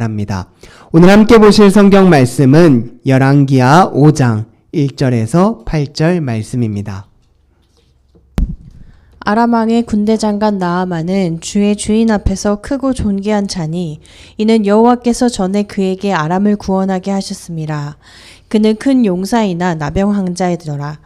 바랍니다. 오늘 함께 보실 성경 말씀은 열왕기하 5장 1절에서 8절 말씀입니다. 아람 왕의 군대 장관 나아만은 주의 주인 앞에서 크고 존귀한 자니 이는 여호와께서 전에 그에게 아람을 구원하게 하셨습니다. 그는 큰 용사이나 나병 황자이더라.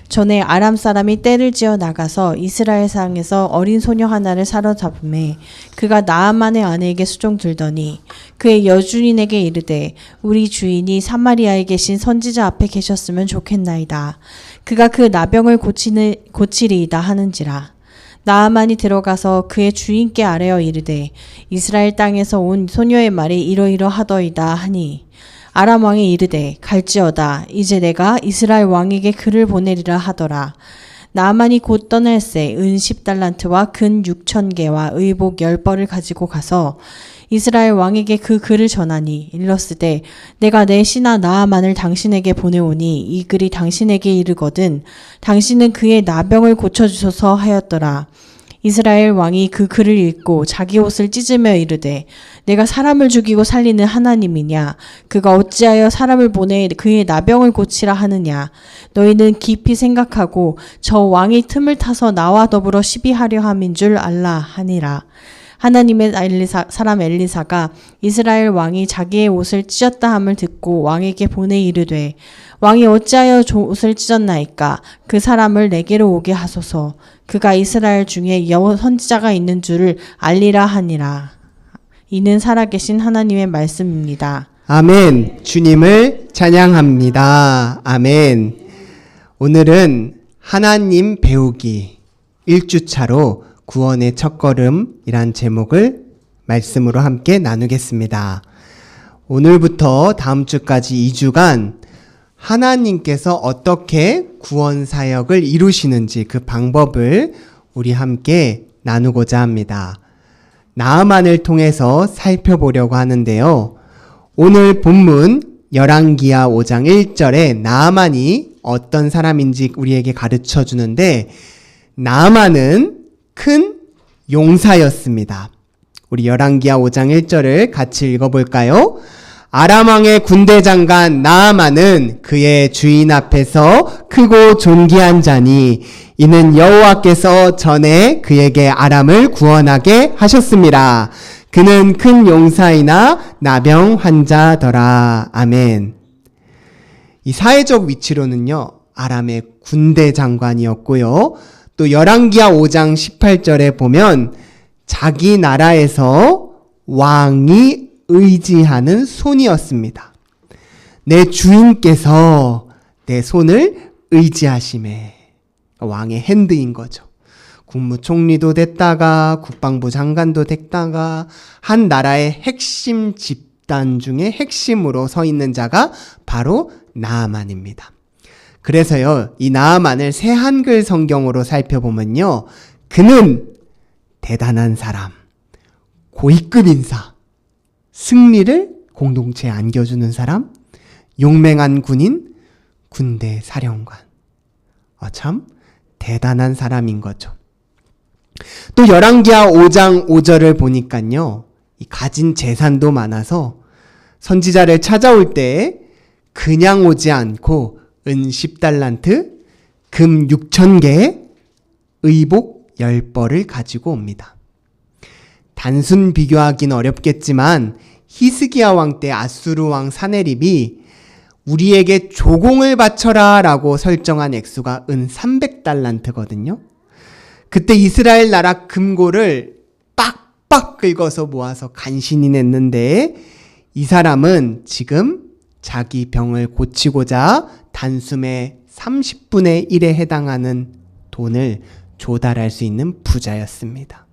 전에 아람 사람이 떼를 지어 나가서 이스라엘 상에서 어린 소녀 하나를 사로잡음에 그가 나아만의 아내에게 수종 들더니 그의 여주인에게 이르되 우리 주인이 사마리아에 계신 선지자 앞에 계셨으면 좋겠나이다. 그가 그 나병을 고치리이다 하는지라. 나아만이 들어가서 그의 주인께 아뢰어 이르되 이스라엘 땅에서 온 소녀의 말이 이러이러하더이다 하니 아람 왕이 이르되 갈지어다. 이제 내가 이스라엘 왕에게 글을 보내리라 하더라. 나아만이 곧 떠날새 은 10달란트와 근 6,000개와 의복 10벌을 가지고 가서 이스라엘 왕에게 그 글을 전하니 일렀으되 내가 내 신하 나아만을 당신에게 보내오니 이 글이 당신에게 이르거든 당신은 그의 나병을 고쳐주소서 하였더라. 이스라엘 왕이 그 글을 읽고 자기 옷을 찢으며 이르되 내가 사람을 죽이고 살리는 하나님이냐? 그가 어찌하여 사람을 보내 그의 나병을 고치라 하느냐? 너희는 깊이 생각하고 저 왕이 틈을 타서 나와 더불어 시비하려 함인 줄 알라 하니라. 하나님의 사람 엘리사가 이스라엘 왕이 자기의 옷을 찢었다 함을 듣고 왕에게 보내 이르되 왕이 어찌하여 옷을 찢었나이까? 그 사람을 내게로 오게 하소서. 그가 이스라엘 중에 선지자가 있는 줄을 알리라 하니라. 이는 살아계신 하나님의 말씀입니다. 아멘. 주님을 찬양합니다. 아멘. 오늘은 하나님 배우기 1주차로 구원의 첫걸음이란 제목을 말씀으로 함께 나누겠습니다. 오늘부터 다음 주까지 2주간 하나님께서 어떻게 구원 사역을 이루시는지 그 방법을 우리 함께 나누고자 합니다. 나아만을 통해서 살펴보려고 하는데요. 오늘 본문 열왕기하 5장 1절에 나아만이 어떤 사람인지 우리에게 가르쳐 주는데 나아만은 큰 용사였습니다. 우리 열왕기하 5장 1절을 같이 읽어볼까요? 아람 왕의 군대 장관 나아만은 그의 주인 앞에서 크고 존귀한 자니 이는 여호와께서 전에 그에게 아람을 구원하게 하셨습니다. 그는 큰 용사이나 나병 환자더라. 아멘. 이 사회적 위치로는요, 아람의 군대 장관이었고요. 또 열왕기하 5장 18절에 보면 자기 나라에서 왕이 의지하는 손이었습니다. 내 주인께서 내 손을 의지하심에 왕의 핸드인 거죠. 국무총리도 됐다가 국방부 장관도 됐다가 한 나라의 핵심 집단 중에 핵심으로 서 있는 자가 바로 나아만입니다. 그래서요, 이 나아만을 새 한글 성경으로 살펴보면요, 그는 대단한 사람, 고위급 인사, 승리를 공동체에 안겨주는 사람, 용맹한 군인, 군대 사령관. 참 대단한 사람인 거죠. 또 열왕기하 5장 5절을 보니까요, 이 가진 재산도 많아서 선지자를 찾아올 때 그냥 오지 않고 은 10달란트, 금 6,000개, 의복 10벌을 가지고 옵니다. 단순 비교하기는 어렵겠지만 히스기야 왕 때 아수르 왕 사네립이 우리에게 조공을 바쳐라 라고 설정한 액수가 은 300달란트거든요. 그때 이스라엘 나라 금고를 빡빡 긁어서 모아서 간신히 냈는데 이 사람은 지금 자기 병을 고치고자 단숨에 30분의 1에 해당하는 돈을 조달할 수 있는 부자였습니다.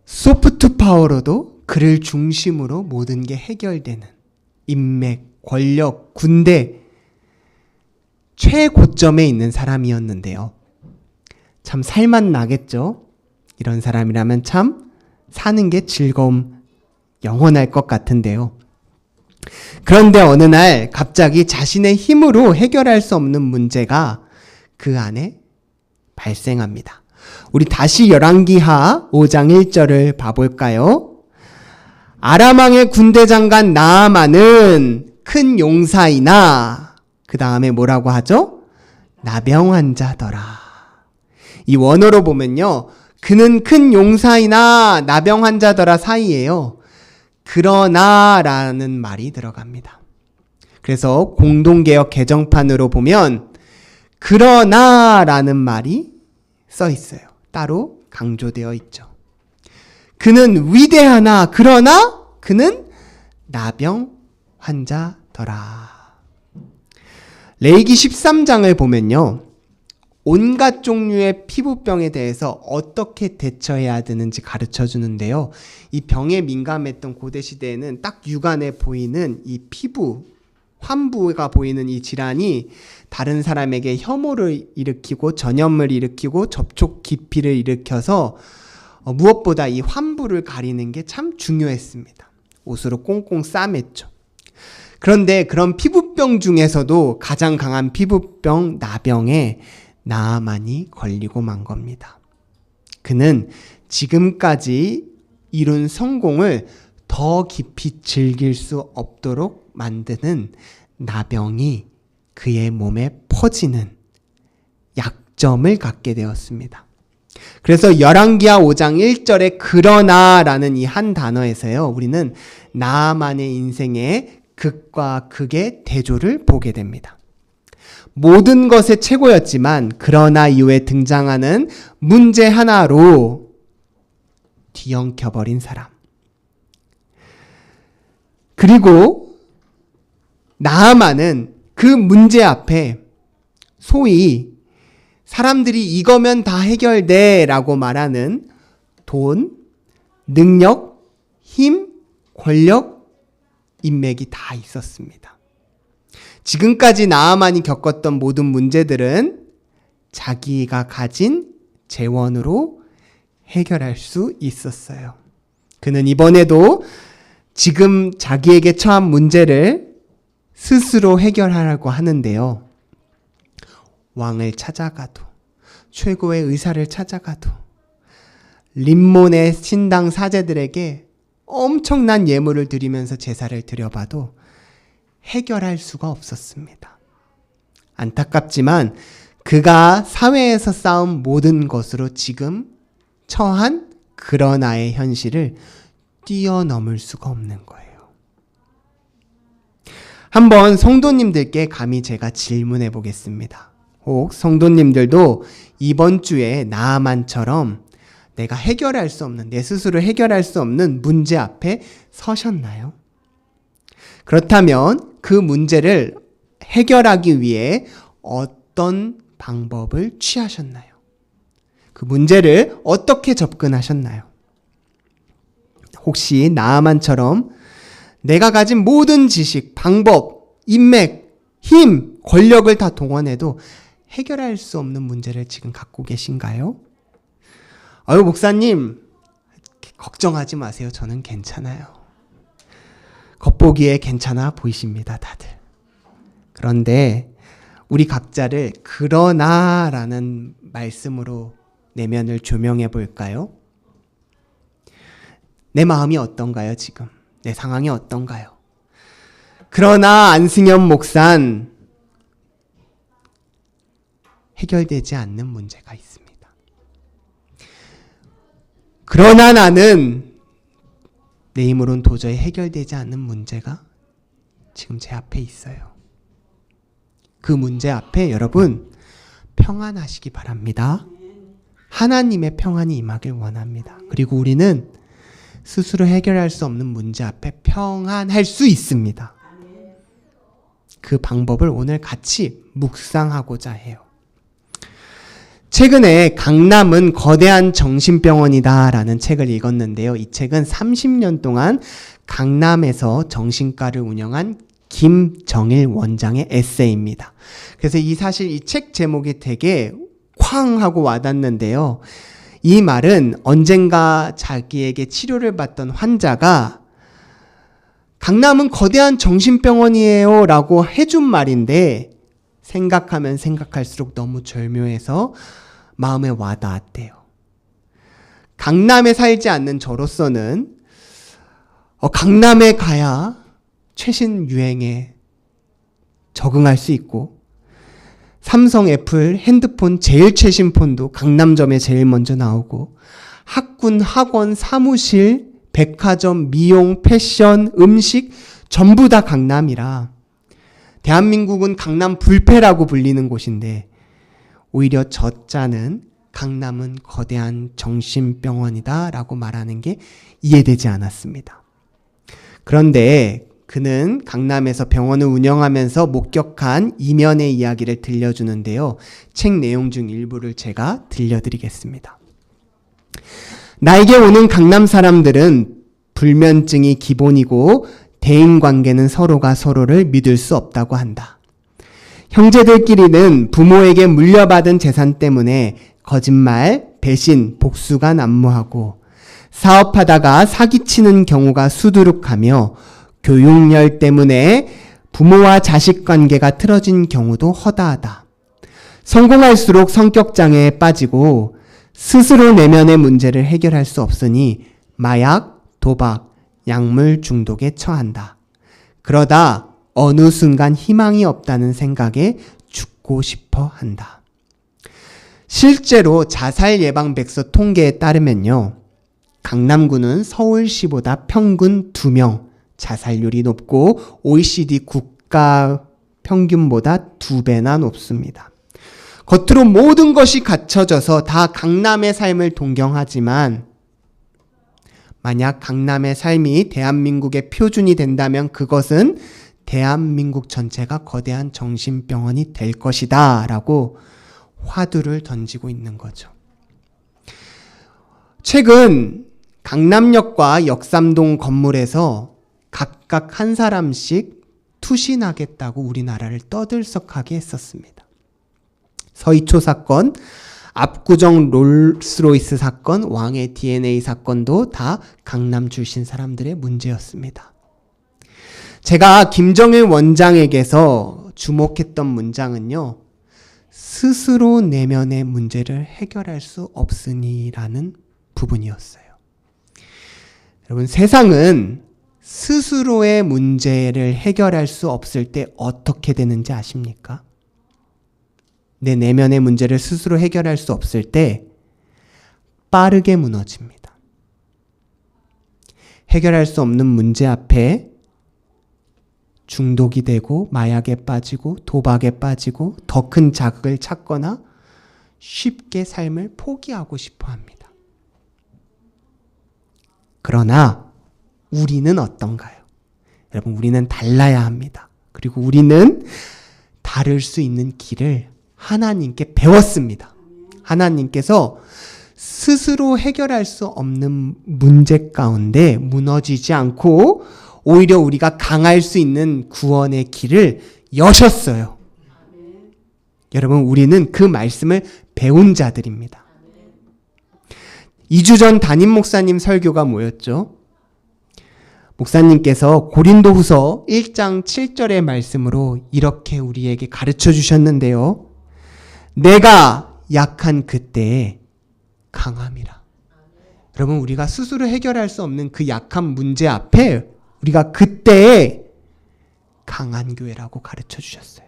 소프트 파워로도 그를 중심으로 모든 게 해결되는 인맥, 권력, 군대 최고점에 있는 사람이었는데요. 참 살맛 나겠죠? 이런 사람이라면 참 사는 게 즐거움 영원할 것 같은데요. 그런데 어느 날 갑자기 자신의 힘으로 해결할 수 없는 문제가 그 안에 발생합니다. 우리 다시 열왕기하 5장 1절을 봐볼까요? 아람왕의 군대 장관 나아만은 큰 용사이나 그 다음에 뭐라고 하죠? 나병 환자더라. 이 원어로 보면요. 그는 큰 용사이나 나병 환자더라 사이에요. 그러나라는 말이 들어갑니다. 그래서 공동개역 개정판으로 보면 그러나라는 말이 써 있어요. 따로 강조되어 있죠. 그는 위대하나 그러나 그는 나병 환자더라. 레위기 13장을 보면요. 온갖 종류의 피부병에 대해서 어떻게 대처해야 되는지 가르쳐 주는데요. 이 병에 민감했던 고대 시대에는 딱 육안에 보이는 이 피부, 환부가 보이는 이 질환이 다른 사람에게 혐오를 일으키고 전염을 일으키고 접촉 기피를 일으켜서 무엇보다 이 환부를 가리는 게 참 중요했습니다. 옷으로 꽁꽁 싸맸죠. 그런데 그런 피부병 중에서도 가장 강한 피부병 나병에 나아만이 걸리고 만 겁니다. 그는 지금까지 이룬 성공을 더 깊이 즐길 수 없도록 만드는 나병이 그의 몸에 퍼지는 약점을 갖게 되었습니다. 그래서 열왕기하 5장 1절에 그러나라는 이 한 단어에서요. 우리는 나아만의 인생의 극과 극의 대조를 보게 됩니다. 모든 것의 최고였지만 그러나 이후에 등장하는 문제 하나로 뒤엉켜버린 사람. 그리고 나아만은 그 문제 앞에 소위 사람들이 이거면 다 해결돼 라고 말하는 돈, 능력, 힘, 권력, 인맥이 다 있었습니다. 지금까지 나아만이 겪었던 모든 문제들은 자기가 가진 재원으로 해결할 수 있었어요. 그는 이번에도 지금 자기에게 처한 문제를 스스로 해결하려고 하는데요. 왕을 찾아가도 최고의 의사를 찾아가도 림몬의 신당 사제들에게 엄청난 예물을 드리면서 제사를 드려봐도 해결할 수가 없었습니다. 안타깝지만 그가 사회에서 쌓은 모든 것으로 지금 처한 그러나의 현실을 뛰어넘을 수가 없는 거예요. 한번 성도님들께 감히 제가 질문해 보겠습니다. 혹 성도님들도 이번 주에 나아만처럼 내가 해결할 수 없는, 내 스스로 해결할 수 없는 문제 앞에 서셨나요? 그렇다면 그 문제를 해결하기 위해 어떤 방법을 취하셨나요? 그 문제를 어떻게 접근하셨나요? 혹시 나아만처럼 내가 가진 모든 지식, 방법, 인맥, 힘, 권력을 다 동원해도 해결할 수 없는 문제를 지금 갖고 계신가요? 아유, 목사님, 걱정하지 마세요. 저는 괜찮아요. 겉보기에 괜찮아 보이십니다, 다들. 그런데 우리 각자를 그러나라는 말씀으로 내면을 조명해 볼까요? 내 마음이 어떤가요, 지금? 내 상황이 어떤가요? 그러나 안승현 목사는 해결되지 않는 문제가 있습니다. 그러나 나는 내 힘으로는 도저히 해결되지 않는 문제가 지금 제 앞에 있어요. 그 문제 앞에 여러분 평안하시기 바랍니다. 하나님의 평안이 임하길 원합니다. 그리고 우리는 스스로 해결할 수 없는 문제 앞에 평안할 수 있습니다. 그 방법을 오늘 같이 묵상하고자 해요. 최근에 강남은 거대한 정신병원이다 라는 책을 읽었는데요. 이 책은 30년 동안 강남에서 정신과를 운영한 김정일 원장의 에세이입니다. 그래서 사실 이 책 제목이 되게 쾅 하고 와닿는데요. 이 말은 언젠가 자기에게 치료를 받던 환자가 강남은 거대한 정신병원이에요 라고 해준 말인데 생각하면 생각할수록 너무 절묘해서 마음에 와닿았대요. 강남에 살지 않는 저로서는 강남에 가야 최신 유행에 적응할 수 있고, 삼성, 애플, 핸드폰 제일 최신 폰도 강남점에 제일 먼저 나오고, 학군, 학원, 사무실, 백화점, 미용, 패션, 음식 전부 다 강남이라 대한민국은 강남 불패라고 불리는 곳인데, 오히려 저 자는 강남은 거대한 정신병원이다 라고 말하는 게 이해되지 않았습니다. 그런데 그는 강남에서 병원을 운영하면서 목격한 이면의 이야기를 들려주는데요. 책 내용 중 일부를 제가 들려드리겠습니다. 나에게 오는 강남 사람들은 불면증이 기본이고 대인관계는 서로가 서로를 믿을 수 없다고 한다. 형제들끼리는 부모에게 물려받은 재산 때문에 거짓말, 배신, 복수가 난무하고 사업하다가 사기치는 경우가 수두룩하며 교육열 때문에 부모와 자식 관계가 틀어진 경우도 허다하다. 성공할수록 성격장애에 빠지고 스스로 내면의 문제를 해결할 수 없으니 마약, 도박, 약물 중독에 처한다. 그러다 어느 순간 희망이 없다는 생각에 죽고 싶어 한다. 실제로 자살 예방 백서 통계에 따르면요, 강남구는 서울시보다 평균 2명 자살률이 높고 OECD 국가 평균보다 2배나 높습니다. 겉으로 모든 것이 갖춰져서 다 강남의 삶을 동경하지만 만약 강남의 삶이 대한민국의 표준이 된다면 그것은 대한민국 전체가 거대한 정신병원이 될 것이다 라고 화두를 던지고 있는 거죠. 최근 강남역과 역삼동 건물에서 각각 한 사람씩 투신하겠다고 우리나라를 떠들썩하게 했었습니다. 서희초 사건, 압구정 롤스로이스 사건, 왕의 DNA 사건도 다 강남 출신 사람들의 문제였습니다. 제가 김정일 원장에게서 주목했던 문장은요, 스스로 내면의 문제를 해결할 수 없으니라는 부분이었어요. 여러분, 세상은 스스로의 문제를 해결할 수 없을 때 어떻게 되는지 아십니까? 내 내면의 문제를 스스로 해결할 수 없을 때 빠르게 무너집니다. 해결할 수 없는 문제 앞에 중독이 되고 마약에 빠지고 도박에 빠지고 더 큰 자극을 찾거나 쉽게 삶을 포기하고 싶어 합니다. 그러나 우리는 어떤가요? 여러분, 우리는 달라야 합니다. 그리고 우리는 다를 수 있는 길을 하나님께 배웠습니다. 하나님께서 스스로 해결할 수 없는 문제 가운데 무너지지 않고 오히려 우리가 강할 수 있는 구원의 길을 여셨어요. 여러분, 우리는 그 말씀을 배운 자들입니다. 2주 전 담임 목사님 설교가 뭐였죠? 목사님께서 고린도후서 1장 7절의 말씀으로 이렇게 우리에게 가르쳐 주셨는데요. 내가 약한 그때에 강함이라. 여러분, 우리가 스스로 해결할 수 없는 그 약한 문제 앞에 우리가 그때에 강한 교회라고 가르쳐 주셨어요.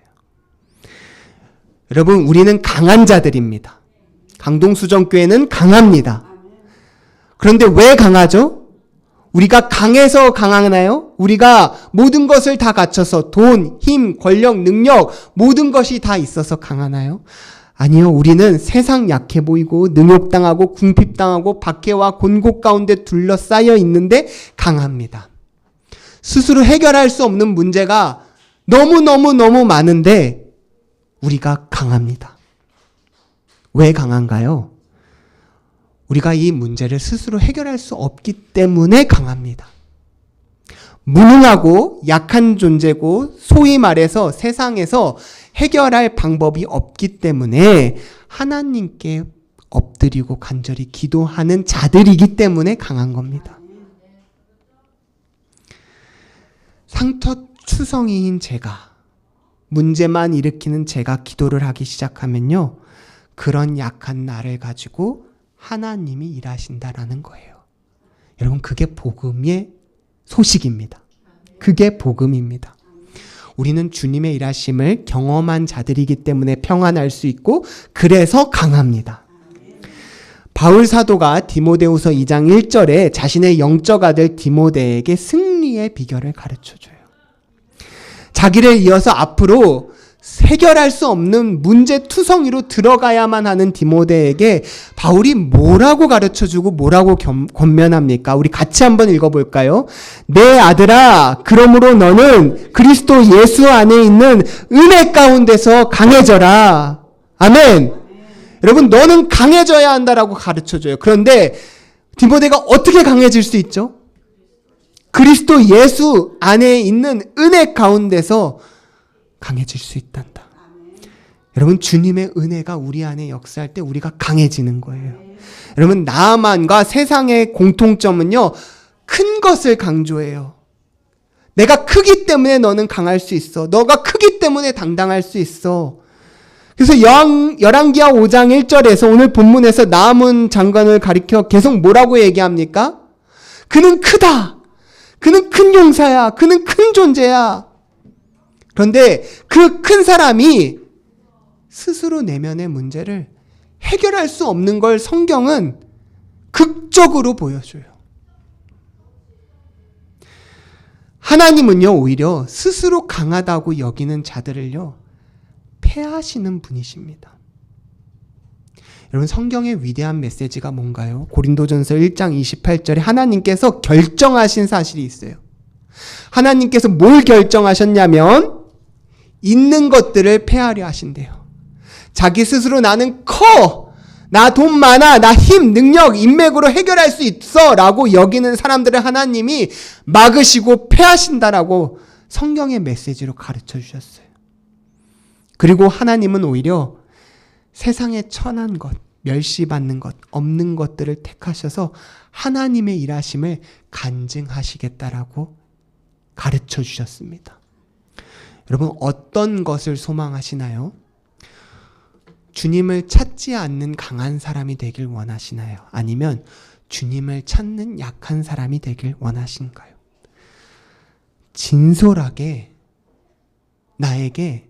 여러분, 우리는 강한 자들입니다. 강동수정교회는 강합니다. 그런데 왜 강하죠? 우리가 강해서 강하나요? 우리가 모든 것을 다 갖춰서 돈, 힘, 권력, 능력 모든 것이 다 있어서 강하나요? 아니요. 우리는 세상 약해 보이고 능욕당하고 궁핍당하고 박해와 곤곡 가운데 둘러싸여 있는데 강합니다. 스스로 해결할 수 없는 문제가 너무 많은데 우리가 강합니다. 왜 강한가요? 우리가 이 문제를 스스로 해결할 수 없기 때문에 강합니다. 무능하고 약한 존재고 소위 말해서 세상에서 해결할 방법이 없기 때문에 하나님께 엎드리고 간절히 기도하는 자들이기 때문에 강한 겁니다. 상터추성이인 제가, 문제만 일으키는 제가 기도를 하기 시작하면요, 그런 약한 나를 가지고 하나님이 일하신다라는 거예요. 여러분, 그게 복음의 소식입니다. 그게 복음입니다. 우리는 주님의 일하심을 경험한 자들이기 때문에 평안할 수 있고 그래서 강합니다. 바울 사도가 디모데후서 2장 1절에 자신의 영적 아들 디모데에게 승리의 비결을 가르쳐줘요. 자기를 이어서 앞으로 해결할 수 없는 문제투성이로 들어가야만 하는 디모데에게 바울이 뭐라고 가르쳐주고 뭐라고 권면합니까? 우리 같이 한번 읽어볼까요? 내 아들아, 그러므로 너는 그리스도 예수 안에 있는 은혜 가운데서 강해져라. 아멘. 여러분, 너는 강해져야 한다라고 가르쳐줘요. 그런데 디모데가 어떻게 강해질 수 있죠? 그리스도 예수 안에 있는 은혜 가운데서 강해질 수 있단다. 여러분, 주님의 은혜가 우리 안에 역사할 때 우리가 강해지는 거예요. 여러분, 나아만과 세상의 공통점은요, 큰 것을 강조해요. 내가 크기 때문에 너는 강할 수 있어. 너가 크기 때문에 당당할 수 있어. 그래서 열왕기하 5장 1절에서 오늘 본문에서 나아만 장관을 가리켜 계속 뭐라고 얘기합니까? 그는 크다. 그는 큰 용사야. 그는 큰 존재야. 그런데 그 큰 사람이 스스로 내면의 문제를 해결할 수 없는 걸 성경은 극적으로 보여줘요. 하나님은요, 오히려 스스로 강하다고 여기는 자들을요, 패하시는 분이십니다. 여러분, 성경의 위대한 메시지가 뭔가요? 고린도전서 1장 28절에 하나님께서 결정하신 사실이 있어요. 하나님께서 뭘 결정하셨냐면 있는 것들을 패하려 하신대요. 자기 스스로 나는 커, 나 돈 많아, 나 힘, 능력, 인맥으로 해결할 수 있어 라고 여기는 사람들을 하나님이 막으시고 패하신다라고 성경의 메시지로 가르쳐 주셨어요. 그리고 하나님은 오히려 세상에 천한 것, 멸시받는 것, 없는 것들을 택하셔서 하나님의 일하심을 간증하시겠다라고 가르쳐 주셨습니다. 여러분, 어떤 것을 소망하시나요? 주님을 찾지 않는 강한 사람이 되길 원하시나요? 아니면 주님을 찾는 약한 사람이 되길 원하신가요? 진솔하게 나에게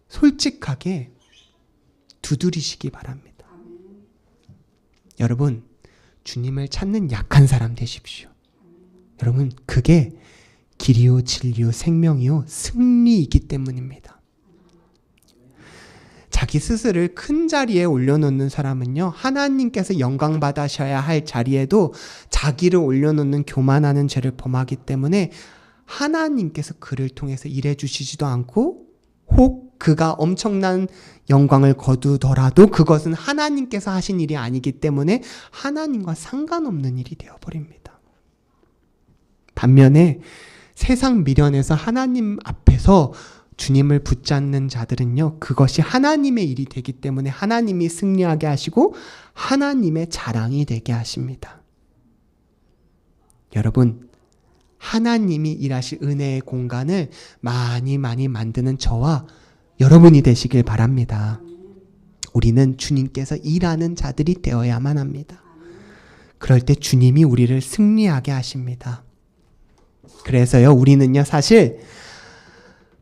솔직하게 두드리시기 바랍니다. 여러분, 주님을 찾는 약한 사람 되십시오. 여러분, 그게 길이요 진리요 생명이요 승리이기 때문입니다. 자기 스스로를 큰 자리에 올려놓는 사람은요, 하나님께서 영광 받으셔야 할 자리에도 자기를 올려놓는 교만하는 죄를 범하기 때문에 하나님께서 그를 통해서 일해 주시지도 않고, 혹 그가 엄청난 영광을 거두더라도 그것은 하나님께서 하신 일이 아니기 때문에 하나님과 상관없는 일이 되어버립니다. 반면에 세상 미련에서 하나님 앞에서 주님을 붙잡는 자들은요, 그것이 하나님의 일이 되기 때문에 하나님이 승리하게 하시고 하나님의 자랑이 되게 하십니다. 여러분, 하나님이 일하실 은혜의 공간을 많이 만드는 저와 여러분이 되시길 바랍니다. 우리는 주님께서 일하는 자들이 되어야만 합니다. 그럴 때 주님이 우리를 승리하게 하십니다. 그래서요, 우리는요, 사실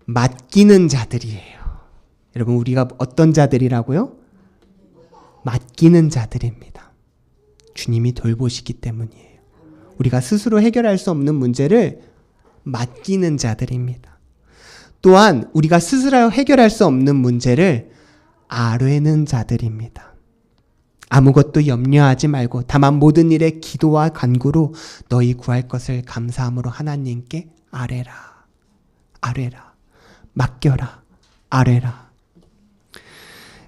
맡기는 자들이에요. 여러분, 우리가 어떤 자들이라고요? 맡기는 자들입니다. 주님이 돌보시기 때문이에요. 우리가 스스로 해결할 수 없는 문제를 맡기는 자들입니다. 또한 우리가 스스로 해결할 수 없는 문제를 아뢰는 자들입니다. 아무것도 염려하지 말고 다만 모든 일에 기도와 간구로 너희 구할 것을 감사함으로 하나님께 아뢰라. 아뢰라. 맡겨라. 아뢰라.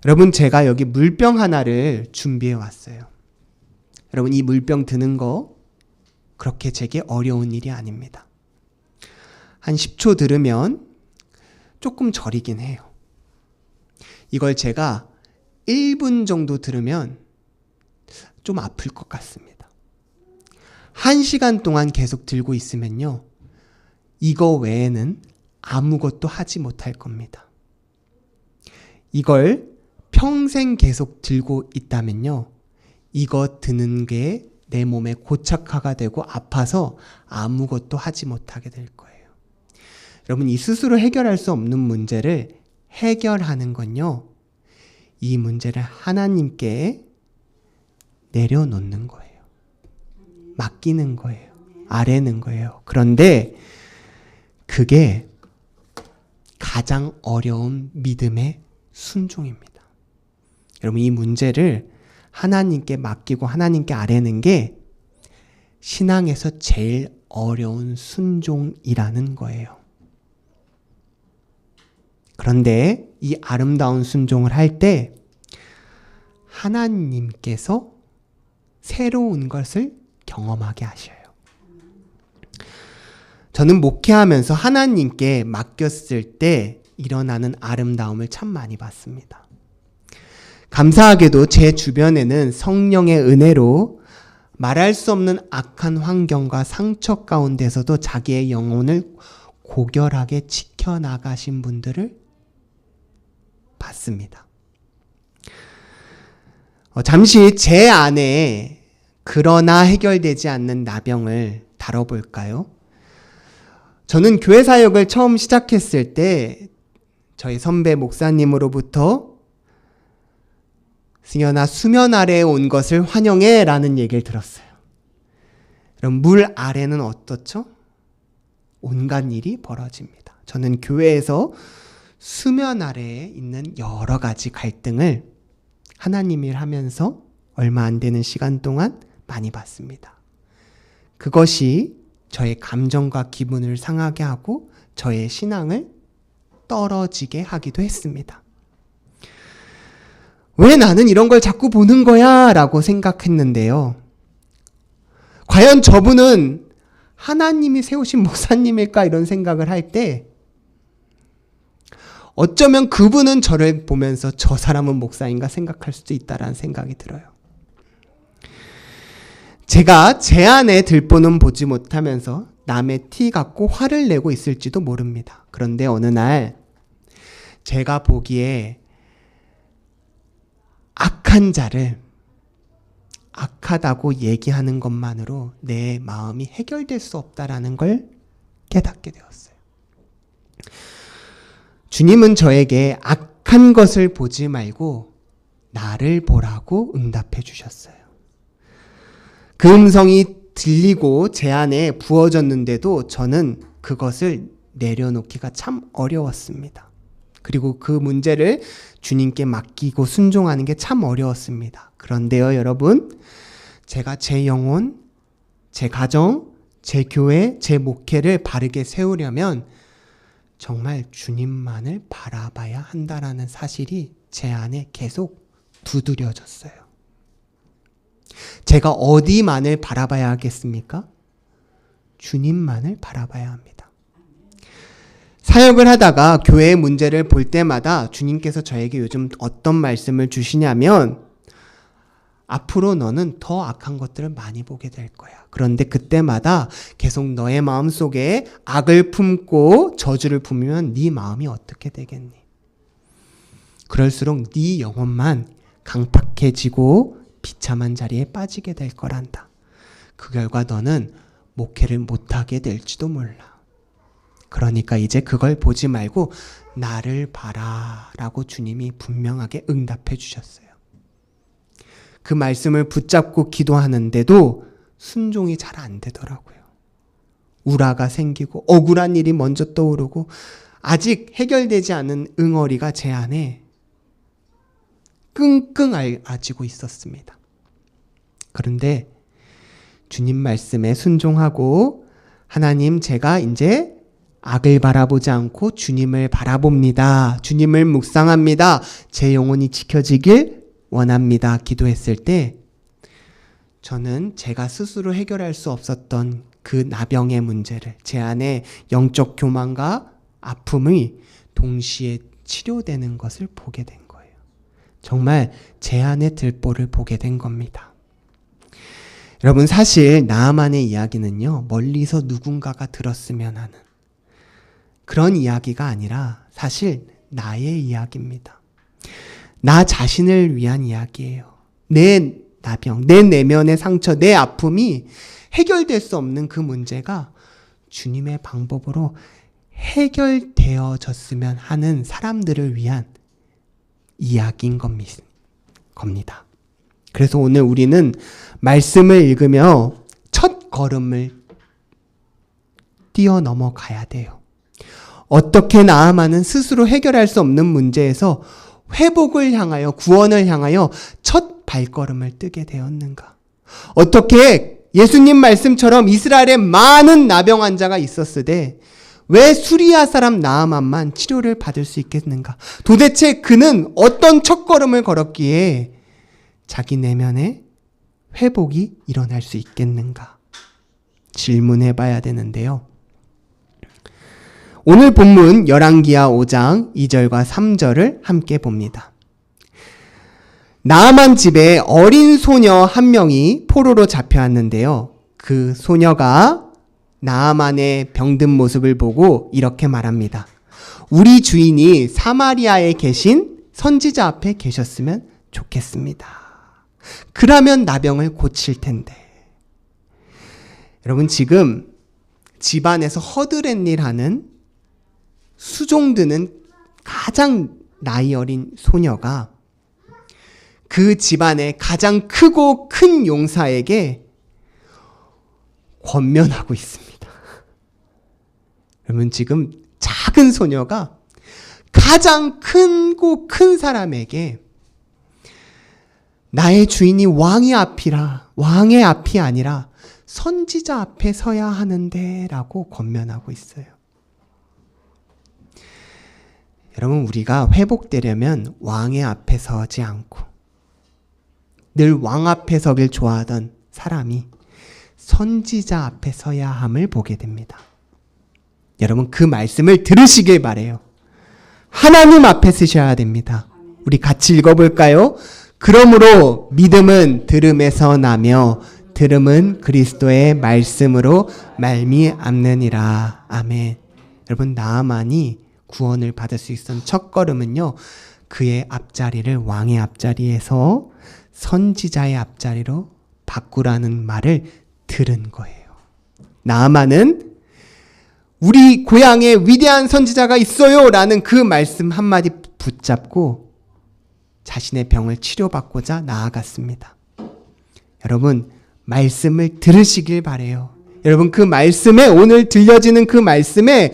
여러분, 제가 여기 물병 하나를 준비해 왔어요. 여러분, 이 물병 드는 거 그렇게 제게 어려운 일이 아닙니다. 한 10초 들으면 조금 저리긴 해요. 이걸 제가 1분 정도 들으면 좀 아플 것 같습니다. 1시간 동안 계속 들고 있으면요, 이거 외에는 아무것도 하지 못할 겁니다. 이걸 평생 계속 들고 있다면요, 이거 드는 게 내 몸에 고착화가 되고 아파서 아무것도 하지 못하게 될 거예요. 여러분, 이 스스로 해결할 수 없는 문제를 해결하는 건요, 이 문제를 하나님께 내려놓는 거예요. 맡기는 거예요. 아뢰는 거예요. 그런데 그게 가장 어려운 믿음의 순종입니다. 여러분, 이 문제를 하나님께 맡기고 하나님께 아뢰는 게 신앙에서 제일 어려운 순종이라는 거예요. 그런데 이 아름다운 순종을 할 때 하나님께서 새로운 것을 경험하게 하셔요. 저는 목회하면서 하나님께 맡겼을 때 일어나는 아름다움을 참 많이 봤습니다. 감사하게도 제 주변에는 성령의 은혜로 말할 수 없는 악한 환경과 상처 가운데서도 자기의 영혼을 고결하게 지켜나가신 분들을 봤습니다. 잠시 제 안에 그러나 해결되지 않는 나병을 다뤄볼까요? 저는 교회 사역을 처음 시작했을 때 저희 선배 목사님으로부터 승현아, 수면 아래에 온 것을 환영해 라는 얘기를 들었어요. 그럼 물 아래는 어떻죠? 온갖 일이 벌어집니다. 저는 교회에서 수면 아래에 있는 여러 가지 갈등을 하나님 일 하면서 얼마 안 되는 시간 동안 많이 봤습니다. 그것이 저의 감정과 기분을 상하게 하고 저의 신앙을 떨어지게 하기도 했습니다. 왜 나는 이런 걸 자꾸 보는 거야? 라고 생각했는데요. 과연 저분은 하나님이 세우신 목사님일까? 이런 생각을 할 때 어쩌면 그분은 저를 보면서 저 사람은 목사인가 생각할 수도 있다라는 생각이 들어요. 제가 제 안에 들보는 보지 못하면서 남의 티 갖고 화를 내고 있을지도 모릅니다. 그런데 어느 날 제가 보기에 악한 자를 악하다고 얘기하는 것만으로 내 마음이 해결될 수 없다라는 걸 깨닫게 되었어요. 주님은 저에게 악한 것을 보지 말고 나를 보라고 응답해 주셨어요. 그 음성이 들리고 제 안에 부어졌는데도 저는 그것을 내려놓기가 참 어려웠습니다. 그리고 그 문제를 주님께 맡기고 순종하는 게 참 어려웠습니다. 그런데요, 여러분, 제가 제 영혼, 제 가정, 제 교회, 제 목회를 바르게 세우려면 정말 주님만을 바라봐야 한다라는 사실이 제 안에 계속 두드려졌어요. 제가 어디만을 바라봐야 하겠습니까? 주님만을 바라봐야 합니다. 사역을 하다가 교회의 문제를 볼 때마다 주님께서 저에게 요즘 어떤 말씀을 주시냐면 앞으로 너는 더 악한 것들을 많이 보게 될 거야. 그런데 그때마다 계속 너의 마음속에 악을 품고 저주를 품으면 네 마음이 어떻게 되겠니? 그럴수록 네 영혼만 강팍해지고 비참한 자리에 빠지게 될 거란다. 그 결과 너는 목회를 못하게 될지도 몰라. 그러니까 이제 그걸 보지 말고 나를 봐라 라고 주님이 분명하게 응답해 주셨어요. 그 말씀을 붙잡고 기도하는데도 순종이 잘 안 되더라고요. 우라가 생기고 억울한 일이 먼저 떠오르고 아직 해결되지 않은 응어리가 제 안에 끙끙 앓아지고 있었습니다. 그런데 주님 말씀에 순종하고 하나님, 제가 이제 악을 바라보지 않고 주님을 바라봅니다. 주님을 묵상합니다. 제 영혼이 지켜지길 원합니다. 기도했을 때 저는 제가 스스로 해결할 수 없었던 그 나병의 문제를, 제 안에 영적 교만과 아픔이 동시에 치료되는 것을 보게 된 거예요. 정말 제 안의 들보를 보게 된 겁니다. 여러분, 사실 나아만의 이야기는요, 멀리서 누군가가 들었으면 하는 그런 이야기가 아니라 사실 나의 이야기입니다. 나 자신을 위한 이야기예요. 내 나병, 내 내면의 상처, 내 아픔이 해결될 수 없는 그 문제가 주님의 방법으로 해결되어졌으면 하는 사람들을 위한 이야기인 겁니다. 그래서 오늘 우리는 말씀을 읽으며 첫 걸음을 뛰어넘어가야 돼요. 어떻게 나아만은 스스로 해결할 수 없는 문제에서 회복을 향하여, 구원을 향하여 첫 발걸음을 뜨게 되었는가? 어떻게 예수님 말씀처럼 이스라엘에 많은 나병 환자가 있었으되 왜 수리아 사람 나아만만 치료를 받을 수 있겠는가? 도대체 그는 어떤 첫걸음을 걸었기에 자기 내면에 회복이 일어날 수 있겠는가? 질문해 봐야 되는데요. 오늘 본문 열왕기하 5장 2절과 3절을 함께 봅니다. 나아만 집에 어린 소녀 한 명이 포로로 잡혀왔는데요. 그 소녀가 나아만의 병든 모습을 보고 이렇게 말합니다. 우리 주인이 사마리아에 계신 선지자 앞에 계셨으면 좋겠습니다. 그러면 나병을 고칠 텐데. 여러분, 지금 집안에서 허드렛일 하는 수종드는 가장 나이 어린 소녀가 그 집안의 가장 크고 큰 용사에게 권면하고 있습니다. 여러분, 지금 작은 소녀가 가장 크고 큰 사람에게 나의 주인이 왕의 앞이 아니라 선지자 앞에 서야 하는데 라고 권면하고 있어요. 여러분, 우리가 회복되려면 왕의 앞에 서지 않고 늘 왕 앞에 서길 좋아하던 사람이 선지자 앞에 서야 함을 보게 됩니다. 여러분, 그 말씀을 들으시길 바래요. 하나님 앞에 서셔야 됩니다. 우리 같이 읽어볼까요? 그러므로 믿음은 들음에서 나며 들음은 그리스도의 말씀으로 말미암느니라. 아멘. 여러분, 나아만이 구원을 받을 수 있었던 첫걸음은요, 그의 앞자리를 왕의 앞자리에서 선지자의 앞자리로 바꾸라는 말을 들은 거예요. 나아만은 우리 고향에 위대한 선지자가 있어요 라는 그 말씀 한마디 붙잡고 자신의 병을 치료받고자 나아갔습니다. 여러분, 말씀을 들으시길 바래요. 여러분, 그 말씀에, 오늘 들려지는 그 말씀에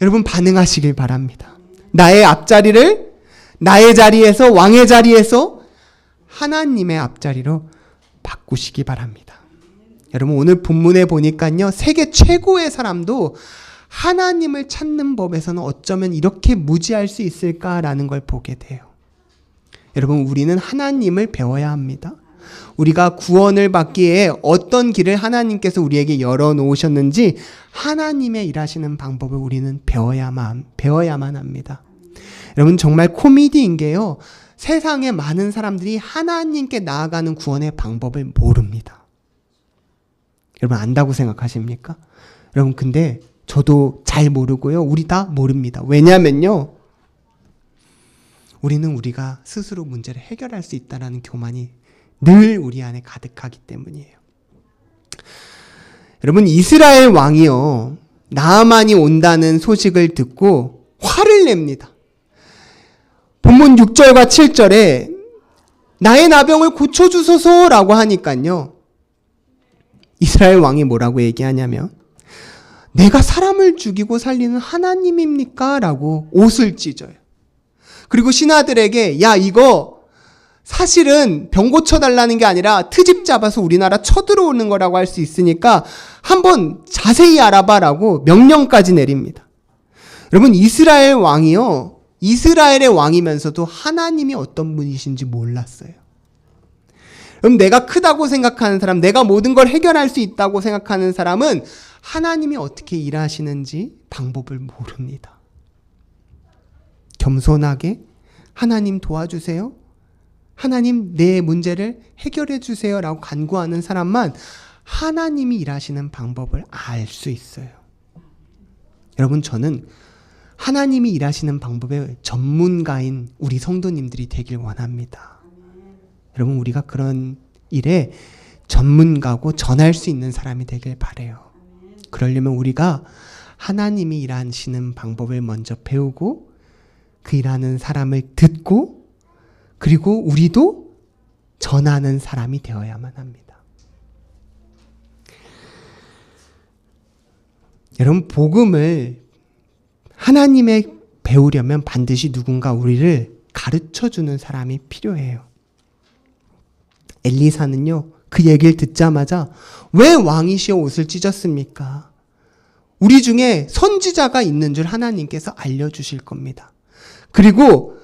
여러분 반응하시길 바랍니다. 나의 앞자리를 나의 자리에서, 왕의 자리에서 하나님의 앞자리로 바꾸시기 바랍니다. 여러분, 오늘 본문에 보니까요, 세계 최고의 사람도 하나님을 찾는 법에서는 어쩌면 이렇게 무지할 수 있을까라는 걸 보게 돼요. 여러분, 우리는 하나님을 배워야 합니다. 우리가 구원을 받기에 어떤 길을 하나님께서 우리에게 열어놓으셨는지 하나님의 일하시는 방법을 우리는 배워야만 합니다. 여러분, 정말 코미디인 게요, 세상에 많은 사람들이 하나님께 나아가는 구원의 방법을 모릅니다. 여러분, 안다고 생각하십니까? 여러분, 근데 저도 잘 모르고요, 우리 다 모릅니다. 왜냐면요, 우리는 우리가 스스로 문제를 해결할 수 있다는 교만이 늘 우리 안에 가득하기 때문이에요. 여러분, 이스라엘 왕이요, 나아만이 온다는 소식을 듣고 화를 냅니다. 본문 6절과 7절에 나의 나병을 고쳐주소서라고 하니까요, 이스라엘 왕이 뭐라고 얘기하냐면 내가 사람을 죽이고 살리는 하나님입니까? 라고 옷을 찢어요. 그리고 신하들에게 야, 이거 사실은 병 고쳐달라는 게 아니라 트집 잡아서 우리나라 쳐들어오는 거라고 할 수 있으니까 한번 자세히 알아봐라고 명령까지 내립니다. 여러분, 이스라엘 왕이요, 이스라엘의 왕이면서도 하나님이 어떤 분이신지 몰랐어요. 그럼 내가 크다고 생각하는 사람, 내가 모든 걸 해결할 수 있다고 생각하는 사람은 하나님이 어떻게 일하시는지 방법을 모릅니다. 겸손하게 하나님 도와주세요, 하나님 내 문제를 해결해 주세요 라고 간구하는 사람만 하나님이 일하시는 방법을 알 수 있어요. 여러분, 저는 하나님이 일하시는 방법의 전문가인 우리 성도님들이 되길 원합니다. 여러분, 우리가 그런 일에 전문가고 전할 수 있는 사람이 되길 바라요. 그러려면 우리가 하나님이 일하시는 방법을 먼저 배우고 그 일하는 사람을 듣고 그리고 우리도 전하는 사람이 되어야만 합니다. 여러분, 복음을 하나님의 배우려면 반드시 누군가 우리를 가르쳐주는 사람이 필요해요. 엘리사는요, 그 얘기를 듣자마자 왜 왕이시여 옷을 찢었습니까? 우리 중에 선지자가 있는 줄 하나님께서 알려주실 겁니다. 그리고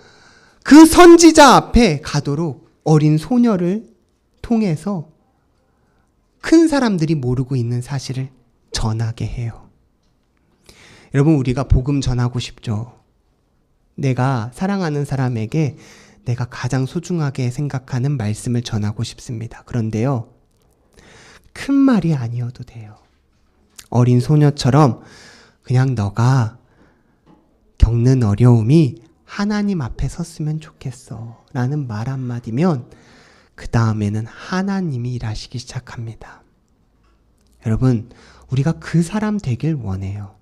그 선지자 앞에 가도록 어린 소녀를 통해서 큰 사람들이 모르고 있는 사실을 전하게 해요. 여러분, 우리가 복음 전하고 싶죠? 내가 사랑하는 사람에게 내가 가장 소중하게 생각하는 말씀을 전하고 싶습니다. 그런데요, 큰 말이 아니어도 돼요. 어린 소녀처럼 그냥 너가 겪는 어려움이 하나님 앞에 섰으면 좋겠어 라는 말 한마디면 그 다음에는 하나님이 일하시기 시작합니다. 여러분, 우리가 그 사람 되길 원해요.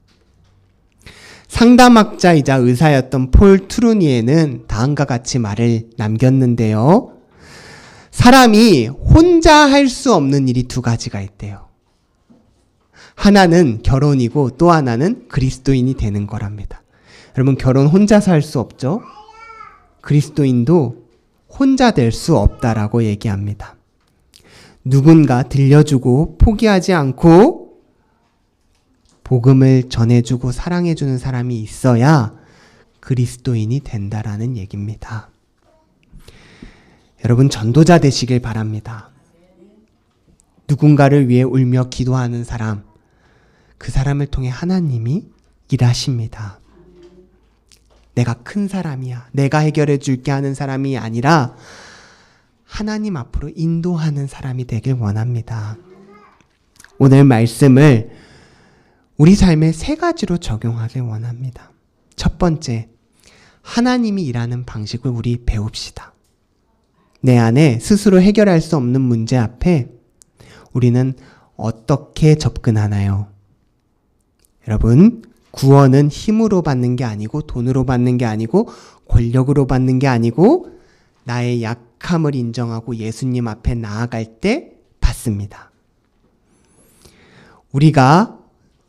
상담학자이자 의사였던 폴 트루니에는 다음과 같이 말을 남겼는데요. 사람이 혼자 할 수 없는 일이 두 가지가 있대요. 하나는 결혼이고 또 하나는 그리스도인이 되는 거랍니다. 여러분, 결혼 혼자서 할 수 없죠? 그리스도인도 혼자 될 수 없다라고 얘기합니다. 누군가 들려주고 포기하지 않고 복음을 전해주고 사랑해주는 사람이 있어야 그리스도인이 된다라는 얘기입니다. 여러분, 전도자 되시길 바랍니다. 누군가를 위해 울며 기도하는 사람, 그 사람을 통해 하나님이 일하십니다. 내가 큰 사람이야, 내가 해결해 줄게 하는 사람이 아니라 하나님 앞으로 인도하는 사람이 되길 원합니다. 오늘 말씀을 우리 삶에 세 가지로 적용하길 원합니다. 첫 번째, 하나님이 일하는 방식을 우리 배웁시다. 내 안에 스스로 해결할 수 없는 문제 앞에 우리는 어떻게 접근하나요? 여러분, 구원은 힘으로 받는 게 아니고 돈으로 받는 게 아니고 권력으로 받는 게 아니고 나의 약함을 인정하고 예수님 앞에 나아갈 때 받습니다. 우리가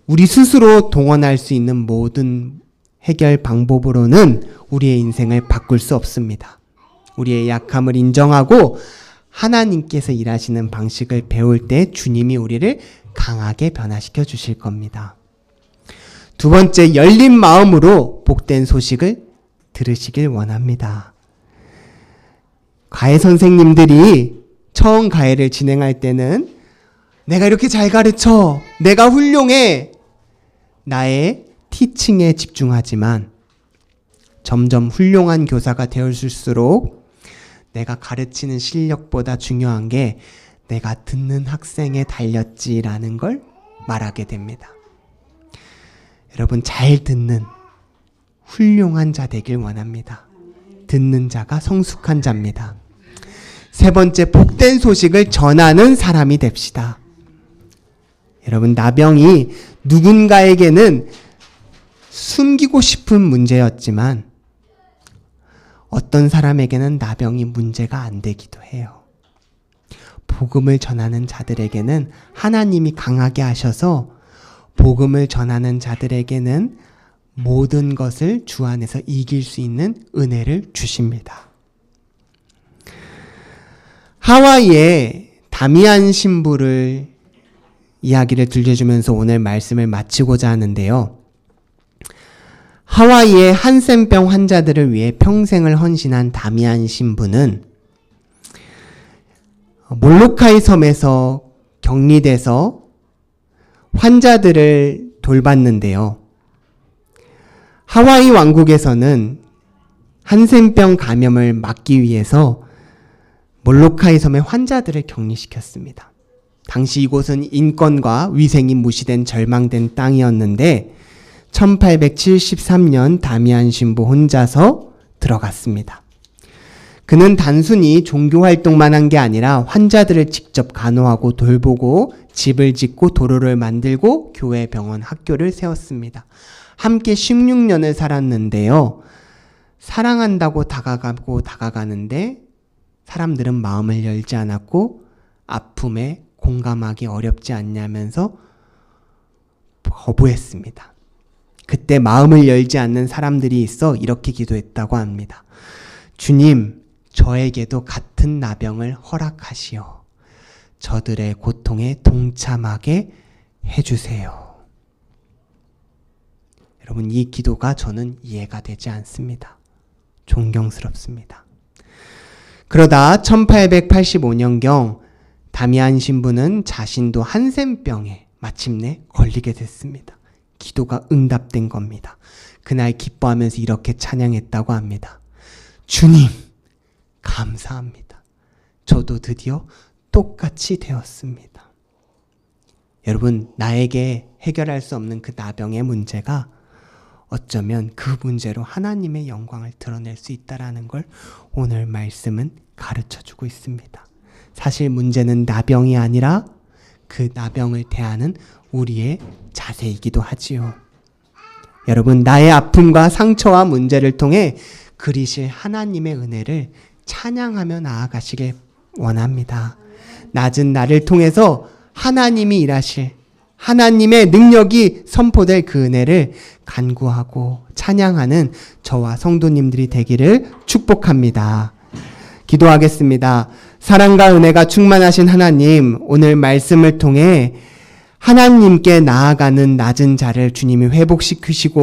우리 스스로 동원할 수 있는 모든 해결 방법으로는 우리의 인생을 바꿀 수 없습니다. 우리의 약함을 인정하고 하나님께서 일하시는 방식을 배울 때 주님이 우리를 강하게 변화시켜 주실 겁니다. 두 번째, 열린 마음으로 복된 소식을 들으시길 원합니다. 과외 선생님들이 처음 과외를 진행할 때는 내가 이렇게 잘 가르쳐, 내가 훌륭해, 나의 티칭에 집중하지만 점점 훌륭한 교사가 되어줄수록 내가 가르치는 실력보다 중요한 게 내가 듣는 학생에 달렸지라는 걸 말하게 됩니다. 여러분, 잘 듣는 훌륭한 자 되길 원합니다. 듣는 자가 성숙한 자입니다. 세 번째, 복된 소식을 전하는 사람이 됩시다. 여러분, 나병이 누군가에게는 숨기고 싶은 문제였지만 어떤 사람에게는 나병이 문제가 안 되기도 해요. 복음을 전하는 자들에게는 하나님이 강하게 하셔서 복음을 전하는 자들에게는 모든 것을 주 안에서 이길 수 있는 은혜를 주십니다. 하와이의 다미안 신부를 이야기를 들려주면서 오늘 말씀을 마치고자 하는데요. 하와이의 한센병 환자들을 위해 평생을 헌신한 다미안 신부는 몰로카이 섬에서 격리돼서 환자들을 돌봤는데요. 하와이 왕국에서는 한센병 감염을 막기 위해서 몰로카이 섬의 환자들을 격리시켰습니다. 당시 이곳은 인권과 위생이 무시된 절망된 땅이었는데 1873년 다미안 신부 혼자서 들어갔습니다. 그는 단순히 종교 활동만 한 게 아니라 환자들을 직접 간호하고 돌보고 집을 짓고 도로를 만들고 교회, 병원, 학교를 세웠습니다. 함께 16년을 살았는데요. 사랑한다고 다가가는데 사람들은 마음을 열지 않았고 아픔에 공감하기 어렵지 않냐면서 거부했습니다. 그때 마음을 열지 않는 사람들이 있어 이렇게 기도했다고 합니다. 주님, 저에게도 같은 나병을 허락하시어 저들의 고통에 동참하게 해주세요. 여러분, 이 기도가 저는 이해가 되지 않습니다. 존경스럽습니다. 그러다 1885년경 다미안 신부는 자신도 한센병에 마침내 걸리게 됐습니다. 기도가 응답된 겁니다. 그날 기뻐하면서 이렇게 찬양했다고 합니다. 주님, 감사합니다. 저도 드디어 똑같이 되었습니다. 여러분, 나에게 해결할 수 없는 그 나병의 문제가 어쩌면 그 문제로 하나님의 영광을 드러낼 수 있다는 걸 오늘 말씀은 가르쳐주고 있습니다. 사실 문제는 나병이 아니라 그 나병을 대하는 우리의 자세이기도 하지요. 여러분, 나의 아픔과 상처와 문제를 통해 그리실 하나님의 은혜를 찬양하며 나아가시길 원합니다. 낮은 나를 통해서 하나님이 일하실 하나님의 능력이 선포될 그 은혜를 간구하고 찬양하는 저와 성도님들이 되기를 축복합니다. 기도하겠습니다. 사랑과 은혜가 충만하신 하나님, 오늘 말씀을 통해 하나님께 나아가는 낮은 자를 주님이 회복시키시고